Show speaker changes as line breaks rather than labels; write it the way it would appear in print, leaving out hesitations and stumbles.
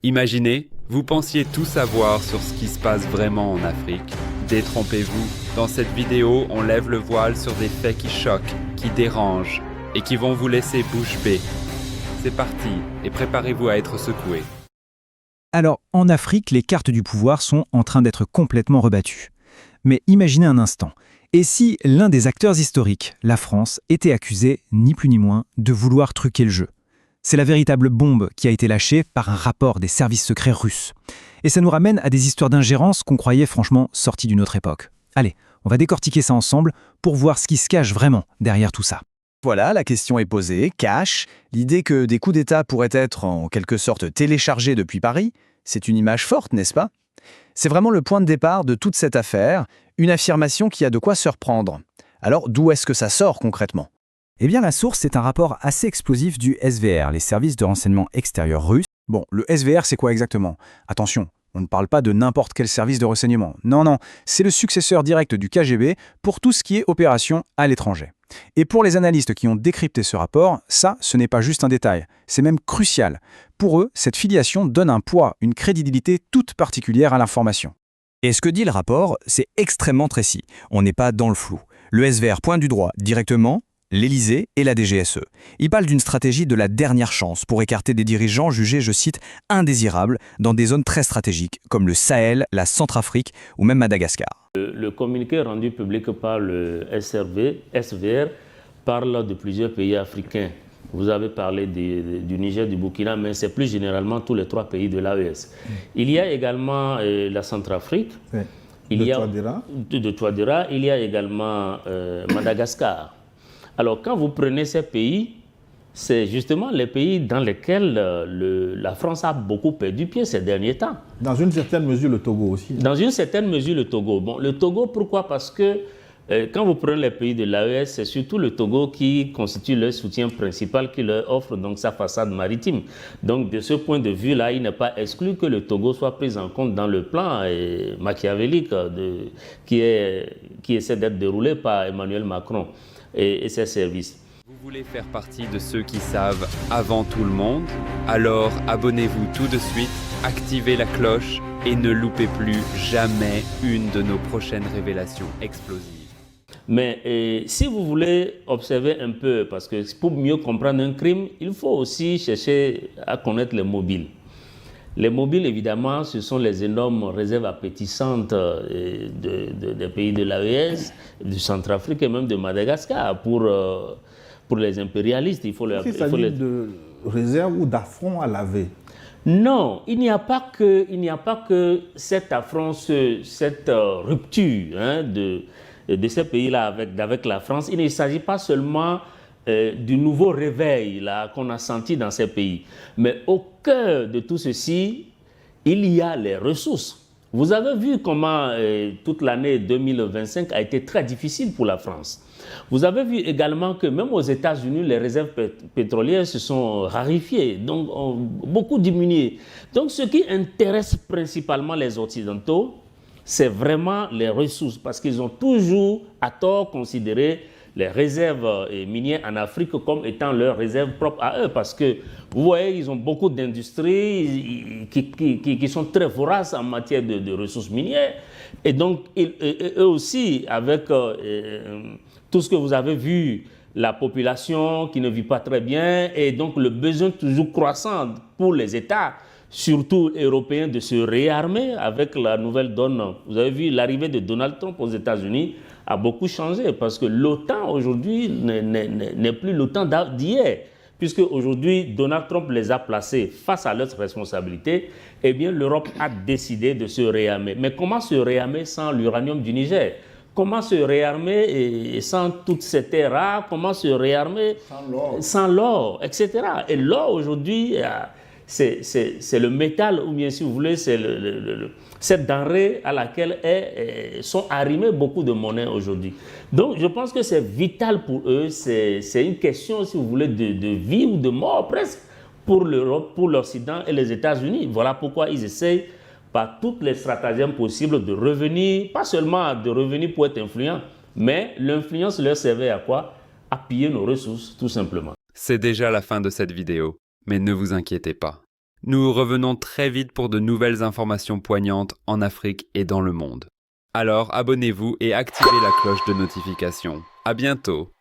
Imaginez, vous pensiez tout savoir sur ce qui se passe vraiment en Afrique. Détrompez-vous, dans cette vidéo, on lève le voile sur des faits qui choquent, qui dérangent et qui vont vous laisser bouche bée. C'est parti, et préparez-vous à être secoué.
Alors, en Afrique, les cartes du pouvoir sont en train d'être complètement rebattues. Mais imaginez un instant, et si l'un des acteurs historiques, la France, était accusé, ni plus ni moins, de vouloir truquer le jeu? C'est la véritable bombe qui a été lâchée par un rapport des services secrets russes. Et ça nous ramène à des histoires d'ingérence qu'on croyait franchement sorties d'une autre époque. Allez, on va décortiquer ça ensemble pour voir ce qui se cache vraiment derrière tout ça.
Voilà, la question est posée, cash. L'idée que des coups d'État pourraient être en quelque sorte téléchargés depuis Paris, c'est une image forte, n'est-ce pas? C'est vraiment le point de départ de toute cette affaire, une affirmation qui a de quoi surprendre. Alors, d'où est-ce que ça sort concrètement?
Eh bien, la source, c'est un rapport assez explosif du SVR, les services de renseignement extérieurs russes.
Bon, le SVR, c'est quoi exactement? Attention, on ne parle pas de n'importe quel service de renseignement. Non, c'est le successeur direct du KGB pour tout ce qui est opération à l'étranger. Et pour les analystes qui ont décrypté ce rapport, ça, ce n'est pas juste un détail, c'est même crucial. Pour eux, cette filiation donne un poids, une crédibilité toute particulière à l'information.
Et ce que dit le rapport, c'est extrêmement précis. On n'est pas dans le flou. Le SVR pointe du doigt directement l'Élysée et la DGSE. Il parle d'une stratégie de la dernière chance pour écarter des dirigeants jugés, je cite, indésirables dans des zones très stratégiques comme le Sahel, la Centrafrique ou même Madagascar.
Le communiqué rendu public par le SVR parle de plusieurs pays africains. Vous avez parlé du Niger, du Burkina, mais c'est plus généralement tous les trois pays de l'AES. Il y a également la Centrafrique, de Touadéra, il y a également Madagascar. Alors, quand vous prenez ces pays, c'est justement les pays dans lesquels la France a beaucoup perdu pied ces derniers temps.
Dans une certaine mesure, le Togo aussi.
Dans une certaine mesure, le Togo. Bon, le Togo, pourquoi? Parce que quand vous prenez les pays de l'AES, c'est surtout le Togo qui constitue leur soutien principal, qui leur offre donc sa façade maritime. Donc, de ce point de vue-là, il n'est pas exclu que le Togo soit pris en compte dans le plan machiavélique qui essaie d'être déroulé par Emmanuel Macron et ses services.
Vous voulez faire partie de ceux qui savent avant tout le monde? Alors abonnez-vous tout de suite, activez la cloche et ne loupez plus jamais une de nos prochaines révélations explosives.
Mais si vous voulez observer un peu, parce que pour mieux comprendre un crime, il faut aussi chercher à connaître les mobiles. Les mobiles, évidemment, ce sont les énormes réserves appétissantes des pays de l'AES, du Centrafrique et même de Madagascar pour les impérialistes. Il
s'agit de réserves ou d'affronts à laver?
Non, il n'y a pas que cet affront, cette rupture de ces pays-là avec la France. Il ne s'agit pas seulement du nouveau réveil qu'on a senti dans ces pays. Mais au cœur de tout ceci, il y a les ressources. Vous avez vu comment toute l'année 2025 a été très difficile pour la France. Vous avez vu également que même aux États-Unis, les réserves pétrolières se sont raréfiées, donc ont beaucoup diminué. Donc ce qui intéresse principalement les Occidentaux, c'est vraiment les ressources, parce qu'ils ont toujours à tort considéré les réserves minières en Afrique comme étant leurs réserves propres à eux, parce que vous voyez, ils ont beaucoup d'industries qui sont très voraces en matière de ressources minières, et donc eux aussi, avec tout ce que vous avez vu, la population qui ne vit pas très bien, et donc le besoin toujours croissant pour les États, surtout européens, de se réarmer avec la nouvelle donne. Vous avez vu l'arrivée de Donald Trump aux États-Unis a beaucoup changé, parce que l'OTAN aujourd'hui n'est plus l'OTAN d'hier, puisque aujourd'hui Donald Trump les a placés face à leurs responsabilités. Eh bien, l'Europe a décidé de se réarmer. Mais comment se réarmer sans l'uranium du Niger? Comment se réarmer sans toutes ces terres rares? Comment se réarmer sans l'or, etc. Et l'or aujourd'hui, c'est le métal, ou bien si vous voulez, c'est cette denrée à laquelle sont arrimées beaucoup de monnaies aujourd'hui. Donc je pense que c'est vital pour eux, c'est une question, si vous voulez, de vie ou de mort presque pour l'Europe, pour l'Occident et les États-Unis. Voilà pourquoi ils essayent par toutes les stratagèmes possibles de revenir, pas seulement de revenir pour être influents, mais l'influence leur servait à quoi? À piller nos ressources, tout simplement.
C'est déjà la fin de cette vidéo, mais ne vous inquiétez pas. Nous revenons très vite pour de nouvelles informations poignantes en Afrique et dans le monde. Alors abonnez-vous et activez la cloche de notification. À bientôt!